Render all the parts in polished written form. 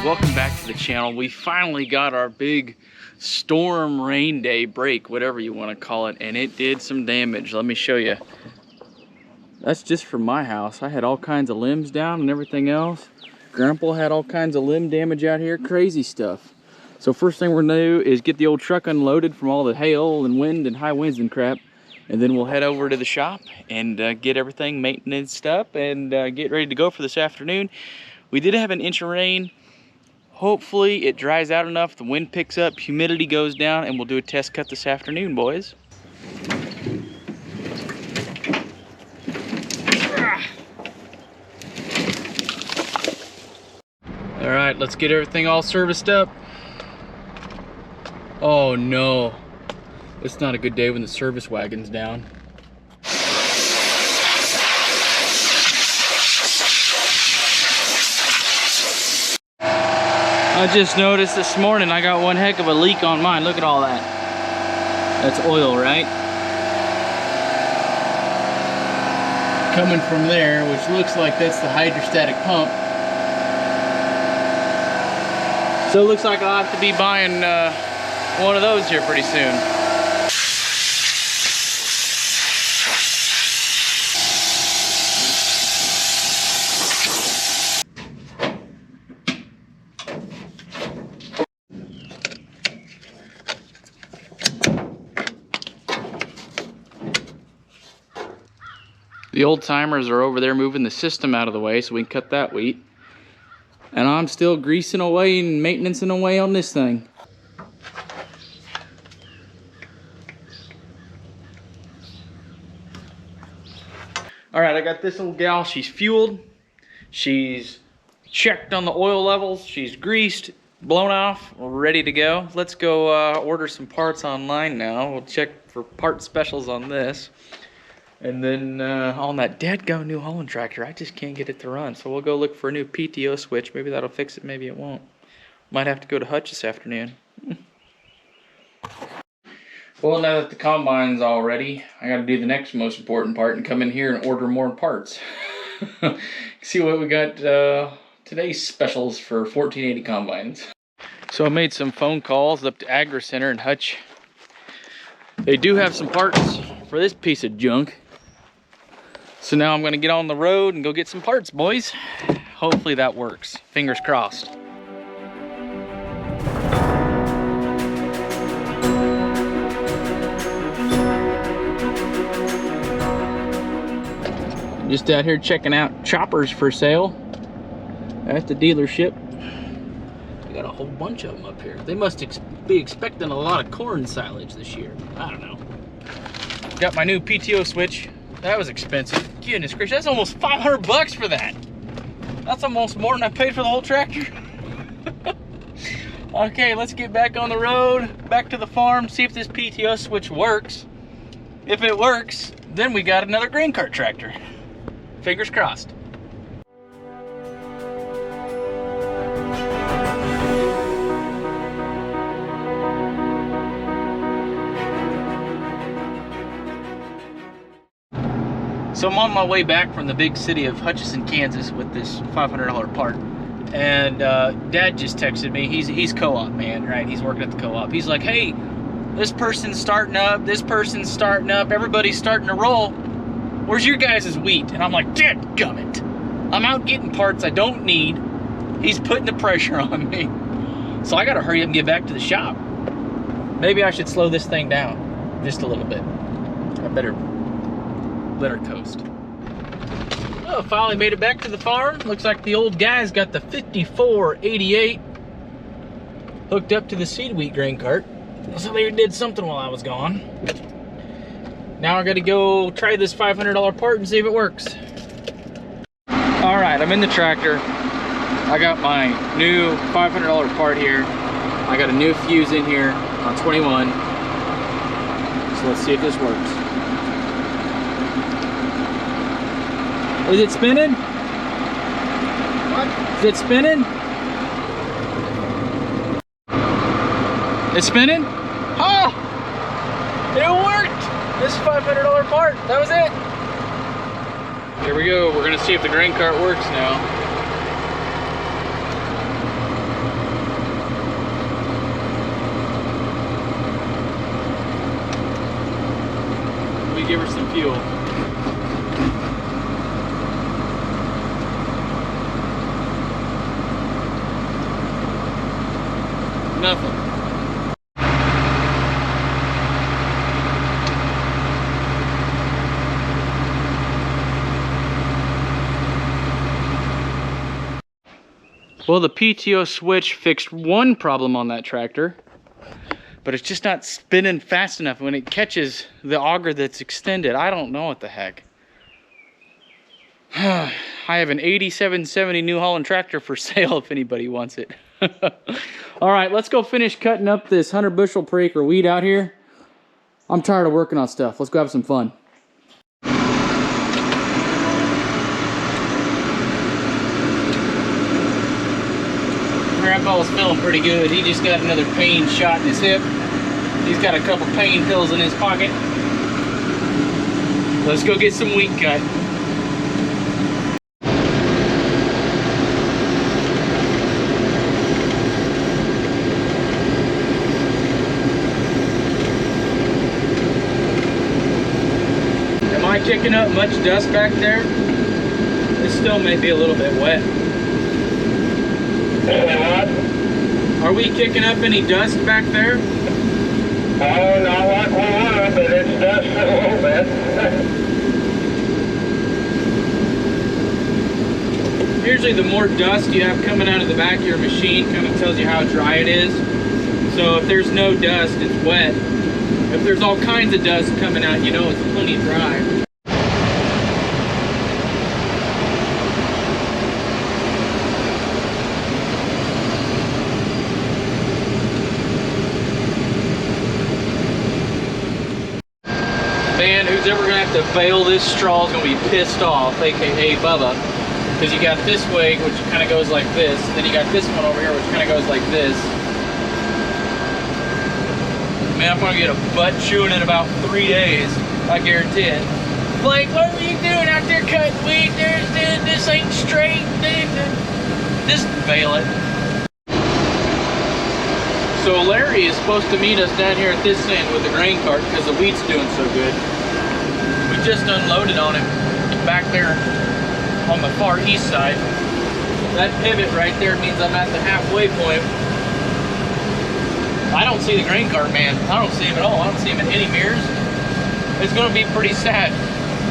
welcome back to the channel. We finally got our big storm rain day break, whatever you want to call it, and it did some damage. Let me show you. That's just from my house. I had all kinds of limbs down and everything else. Grandpa had all kinds of limb damage out here, crazy stuff. So first thing we're gonna do is get the old truck unloaded from all the hail and wind and high winds and crap, and then we'll head over to the shop and get everything maintenanced up and get ready to go for this afternoon. We did have an inch of rain. Hopefully it dries out enough, the wind picks up, humidity goes down, and we'll do a test cut this afternoon, boys. All right, let's get everything all serviced up. Oh no, it's not a good day when the service wagon's down. I just noticed this morning I got one heck of a leak on mine. Look at all that. That's oil, right? Coming from there, which looks like that's the hydrostatic pump. So it looks like I'll have to be buying one of those here pretty soon. The old timers are over there moving the system out of the way so we can cut that wheat. And I'm still greasing away and maintaining away on this thing. All right, I got this little gal. She's fueled. She's checked on the oil levels. She's greased, blown off, we're ready to go. Let's go order some parts online now. We'll check for part specials on this. And then on that dadgum New Holland tractor, I just can't get it to run. So we'll go look for a new PTO switch. Maybe that'll fix it, maybe it won't. Might have to go to Hutch this afternoon. Well, now that the combine's all ready, I gotta do the next most important part and come in here and order more parts. See what we got today's specials for 1480 combines. So I made some phone calls up to Acre Center and Hutch. They do have some parts for this piece of junk. So now I'm gonna get on the road and go get some parts, boys. Hopefully that works. Fingers crossed. Just out here checking out choppers for sale at the dealership. We got a whole bunch of them up here. They must be expecting a lot of corn silage this year. I don't know. Got my new PTO switch. That was expensive. Goodness gracious, that's almost 500 bucks for that. That's almost more than I paid for the whole tractor. Okay, let's get back on the road, back to the farm, see if this PTO switch works. If it works, then we got another grain cart tractor. Fingers crossed. So I'm on my way back from the big city of Hutchinson, Kansas with this $500 part. And Dad just texted me. He's co-op man, right? He's working at the co-op. He's like, hey, this person's starting up, this person's starting up, everybody's starting to roll. Where's your guys' wheat? And I'm like, dadgummit. I'm out getting parts I don't need. He's putting the pressure on me. So I gotta hurry up and get back to the shop. Maybe I should slow this thing down just a little bit. I better let her coast. Oh, finally made it back to the farm. Looks like the old guy's got the 5488 hooked up to the seed wheat grain cart. So they did something while I was gone. Now I gotta go try this $500 part and see if it works. All right, I'm in the tractor. I got my new $500 part here. I got a new fuse in here on 21. So let's see if this works. Is it spinning? What? Is it spinning? It's spinning? Oh! It worked! This $500 part, that was it. Here we go, we're gonna see if the grain cart works now. fuel. Nothing. Well, the PTO switch fixed one problem on that tractor, but it's just not spinning fast enough when it catches the auger that's extended. I don't know what the heck. I have an 8770 New Holland tractor for sale if anybody wants it. All right, let's go finish cutting up this 100 bushel per acre wheat out here. I'm tired of working on stuff. Let's go have some fun. Grandpa's feeling pretty good. He just got another pain shot in his hip. He's got a couple pain pills in his pocket. Let's go get some wheat cut. Am I kicking up much dust back there? This still may be a little bit wet. Are we kicking up any dust back there? Oh, not like we would, but it's dusting a little bit. Usually the more dust you have coming out of the back of your machine kind of tells you how dry it is. So if there's no dust, it's wet. If there's all kinds of dust coming out, you know it's plenty dry. Man, who's ever gonna have to bale this straw is gonna be pissed off, aka Bubba. Because you got this way, which kind of goes like this, then you got this one over here, which kind of goes like this. Man, I'm gonna get a butt chewing in about 3 days, I guarantee it. Blake, what were you doing out there cutting wheat? This ain't straight. Just bale it. So Larry is supposed to meet us down here at this end with the grain cart because the wheat's doing so good. We just unloaded on him back there on the far east side. That pivot right there means I'm at the halfway point. I don't see the grain cart man. I don't see him at all. I don't see him in any mirrors. It's going to be pretty sad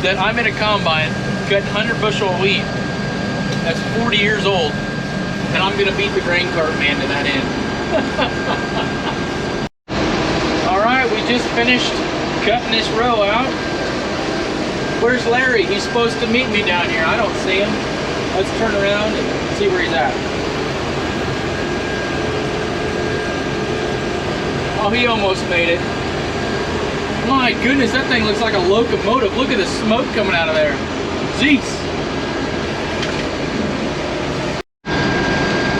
that I'm in a combine cutting 100 bushel of wheat that's 40 years old, and I'm going to beat the grain cart man to that end. All right, we just finished cutting this row out. Where's Larry? He's supposed to meet me down here. I don't see him. Let's turn around and see where he's at. Oh, he almost made it. My goodness, that thing looks like a locomotive. Look at the smoke coming out of there. Jeez.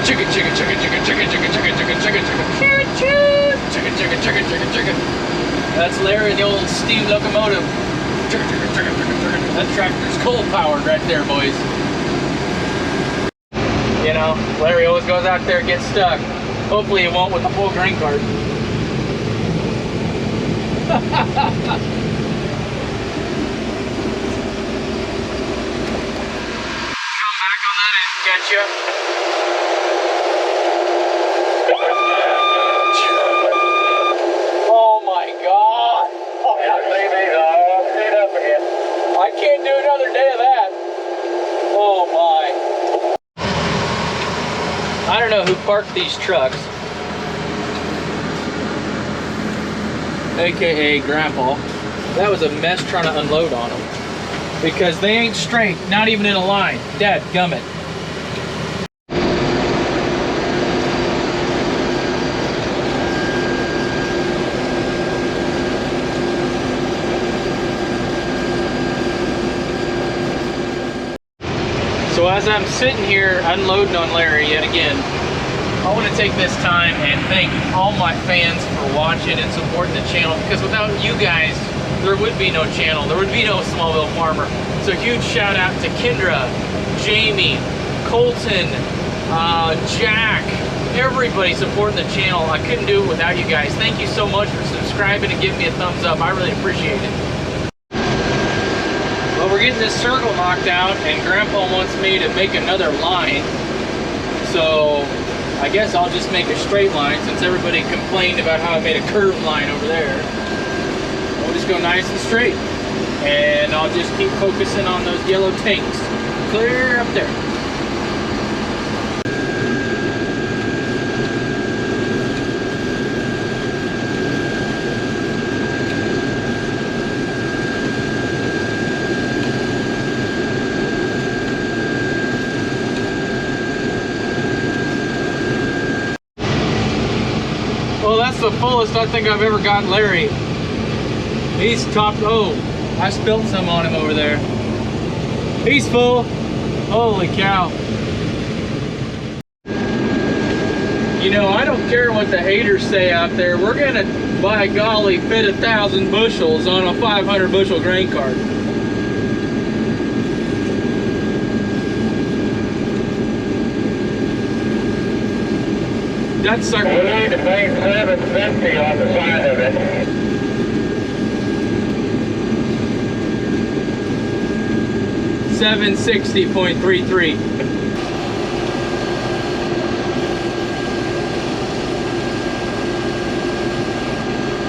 Chicken, chicken, chicken, chicken, chicken, chicken, chicken, chicken, chicken, chicken, chicken, chicken, chicken, chicken, chicken, chicken. That's Larry, the old steam locomotive. Chicken, chicken, chicken, chicken, chicken. That tractor's coal powered right there, boys. You know, Larry always goes out there and gets stuck. Hopefully he won't with the full grain cart. Come back on that and catch you. Oh my God! I can't do another day of that. Oh my! I don't know who parked these trucks, aka Grandpa. That was a mess trying to unload on them because they ain't straight, not even in a line. Dad gummit. So as I'm sitting here unloading on Larry yet again, I want to take this time and thank all my fans for watching and supporting the channel, because without you guys, there would be no channel, there would be no Smallville Farmer. So huge shout out to Kendra, Jamie, Colton, Jack, everybody supporting the channel. I couldn't do it without you guys. Thank you so much for subscribing and giving me a thumbs up. I really appreciate it. getting this circle knocked out, and Grandpa wants me to make another line. So I guess I'll just make a straight line since everybody complained about how I made a curved line over there. We'll just go nice and straight. And I'll just keep focusing on those yellow tanks. Clear up there. Well, that's the fullest I think I've ever gotten Larry. He's topped. Oh, I spilled some on him over there. He's full. Holy cow. You know, I don't care what the haters say out there. We're gonna, by golly, fit 1,000 bushels on a 500 bushel grain cart. That's sucker. We need to paint 750 on the side of it. $760.33.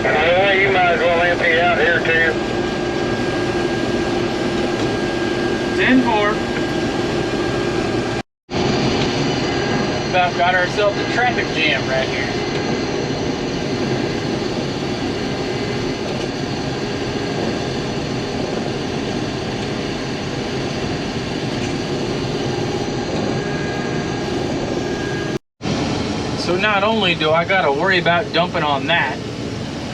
Well, you might as well empty out here too. 10-4. About got ourselves a traffic jam right here. So not only do I gotta worry about dumping on that,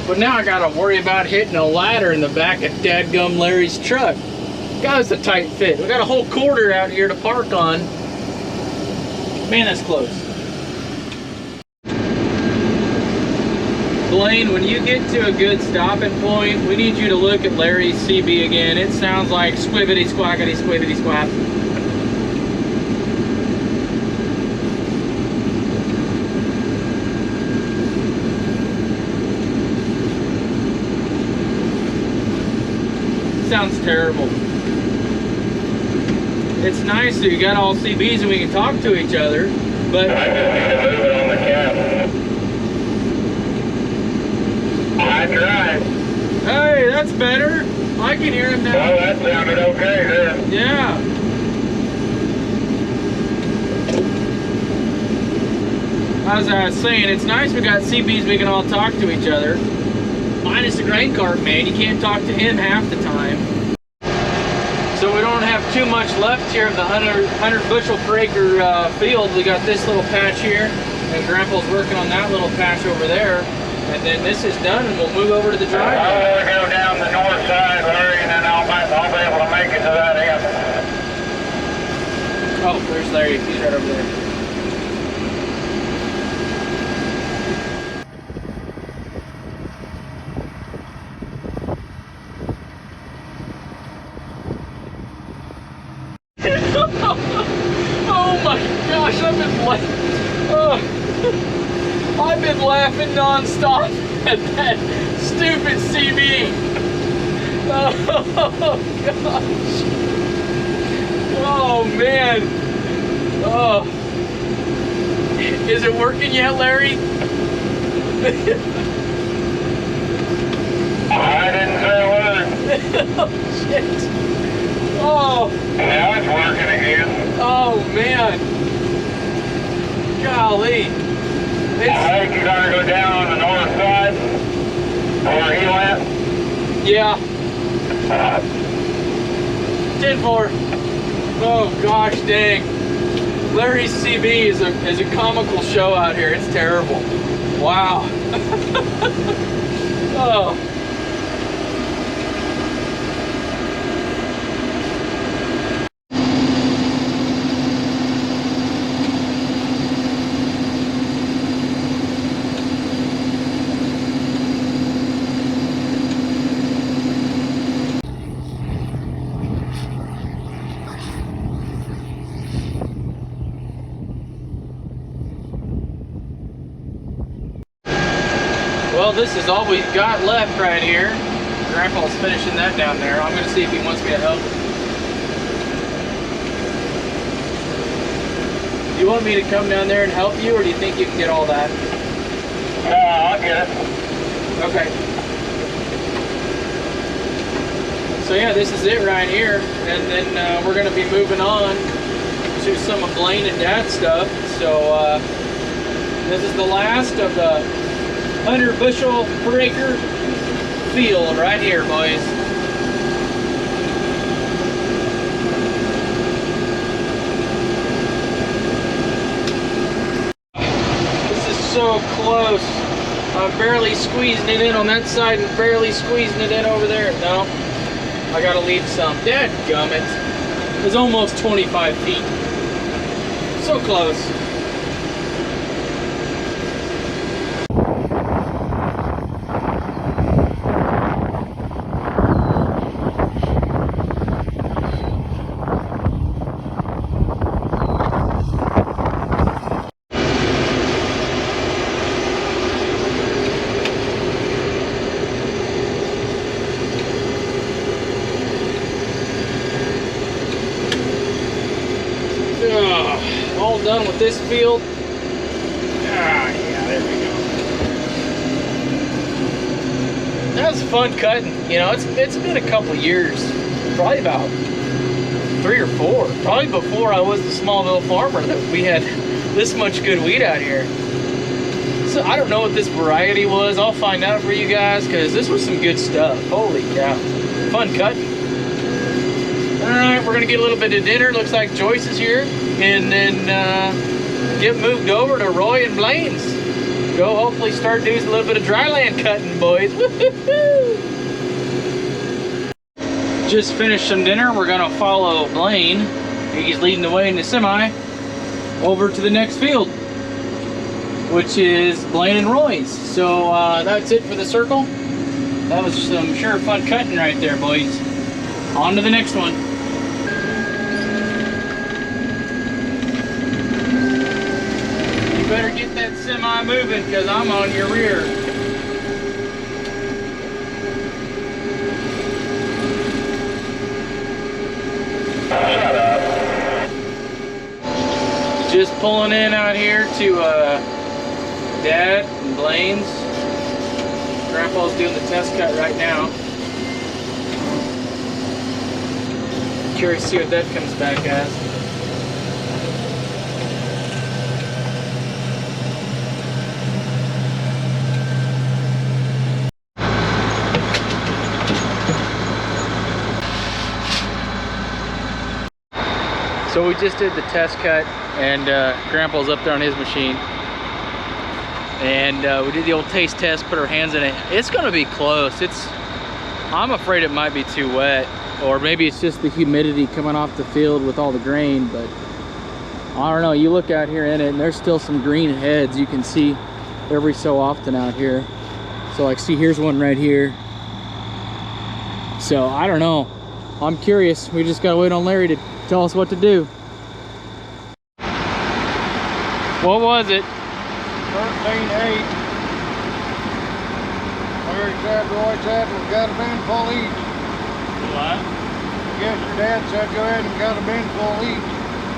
but now I gotta worry about hitting a ladder in the back of dadgum Larry's truck. God, it's a tight fit. We got a whole quarter out here to park on. Man, that's close. Blaine, when you get to a good stopping point, we need you to look at Larry's CB again. It sounds like squibbity squackity squibbity squat. Sounds terrible. It's nice that you got all CBs and we can talk to each other, but I just need to move it on the cab. I tried. hey, that's better. I can hear him now. Well, that sounded okay then. Yeah. As I was saying, it's nice we got CBs we can all talk to each other. Minus the grain cart man, you can't talk to him half the time. So we don't have too much left here of the 100 bushel per acre field. We got this little patch here, and Grandpa's working on that little patch over there. And then this is done, and we'll move over to the dry. I'll go down the north side, Larry, and then I'll be able to make it to that end. Oh, there's Larry. He's right over there. Oh my gosh, I've been laughing nonstop at that stupid CB. Oh gosh. Oh man. Oh. Is it working yet, Larry? I didn't say a word. Oh shit. Oh. Now it's working again. Oh man. Golly. I think you're going to go down on the north side where he went. Yeah. 10-4. Oh gosh dang. Larry's CB is a comical show out here. It's terrible. Wow. Oh. Well, this is all we've got left right here. Grandpa's finishing that down there. I'm going to see if he wants me to help. You want me to come down there and help you, or do you think you can get all that? No, I'll get it. Okay. So yeah, this is it right here, and then we're going to be moving on to some of Blaine and Dad's stuff. So this is the last of the 100 bushel per acre field right here, boys. This is so close. I'm barely squeezing it in on that side and barely squeezing it in over there. No, I gotta leave some. Dadgummit. It's almost 25 feet. So close. All done with this field. Ah, yeah, there we go. That was fun cutting. You know, it's been a couple years, probably about 3 or 4, probably before I was the Smallville farmer, that we had this much good wheat out here. So I don't know what this variety was. I'll find out for you guys, because this was some good stuff. Holy cow, fun cutting. All right, we're gonna get a little bit of dinner. Looks like Joyce is here, and then get moved over to Roy and Blaine's. Go hopefully start doing a little bit of dryland cutting, boys. Woo-hoo-hoo! Just finished some dinner. We're gonna follow Blaine. He's leading the way in the semi over to the next field, which is Blaine and Roy's. So that's it for the circle. That was some sure fun cutting right there, boys. On to the next one. You better get that semi moving, because I'm on your rear. Shut up. Just pulling in out here to Dad and Blaine's. Grandpa's doing the test cut right now. Curious to see what that comes back as. So we just did the test cut, and Grandpa's up there on his machine. And we did the old taste test, put our hands in it. It's gonna be close. I'm afraid it might be too wet, or maybe it's just the humidity coming off the field with all the grain, but I don't know. You look out here in it, and there's still some green heads you can see every so often out here. So like, see, here's one right here. So I don't know. I'm curious. We just gotta wait on Larry to tell us what to do. What was it? 13.8. Larry said, Roy said, we've got a bin full each. What? Yes, your dad said go ahead and got a bin full each.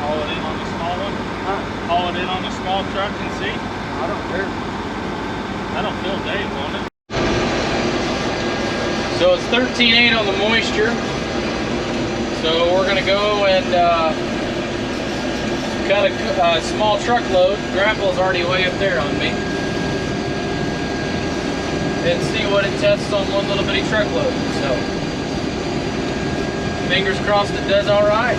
Haul it in on the small one? Huh? Haul it in on the small truck and see? I don't care. That'll fill Dave, won't it? So it's 13.8 on the moisture. So we're gonna go and cut a small truckload. Grandpa's already way up there on me. And see what it tests on one little bitty truckload. So fingers crossed it does all right.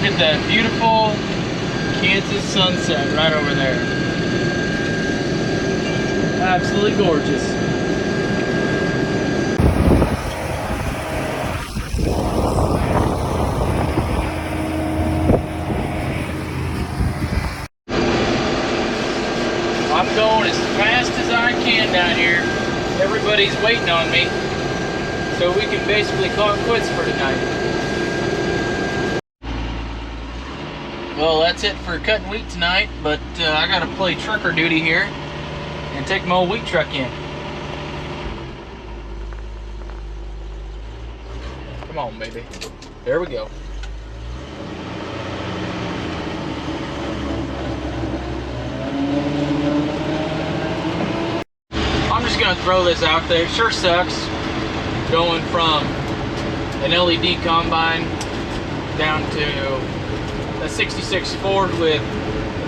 at that beautiful Kansas sunset right over there. Absolutely gorgeous. I'm going as fast as I can down here. Everybody's waiting on me, so we can basically call it quits for tonight. Well, that's it for cutting wheat tonight, but I gotta play trucker duty here and take my old wheat truck in. Come on, baby. There we go. I'm just gonna throw this out there. It sure sucks going from an LED combine down to a 66 Ford with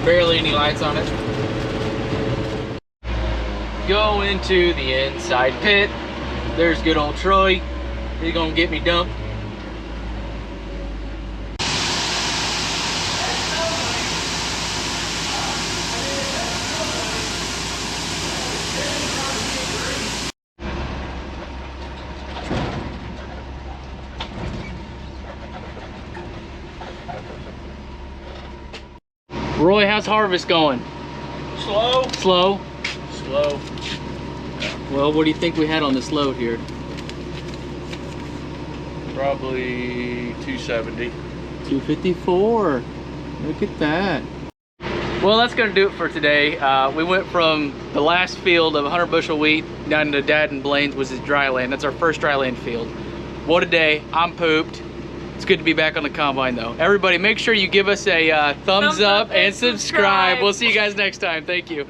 barely any lights on it. Go into the inside pit. There's good old Troy. He's gonna get me dumped. Roy, how's harvest going? Slow. Slow? Slow. Well, what do you think we had on this load here? Probably 270. 254. Look at that. Well, that's gonna do it for today. We went from the last field of 100 bushel wheat down to Dad and Blaine's, which is dryland. That's our first dryland field. What a day. I'm pooped. It's good to be back on the combine though. Everybody, make sure you give us a thumbs up and subscribe. We'll see you guys next time. Thank you.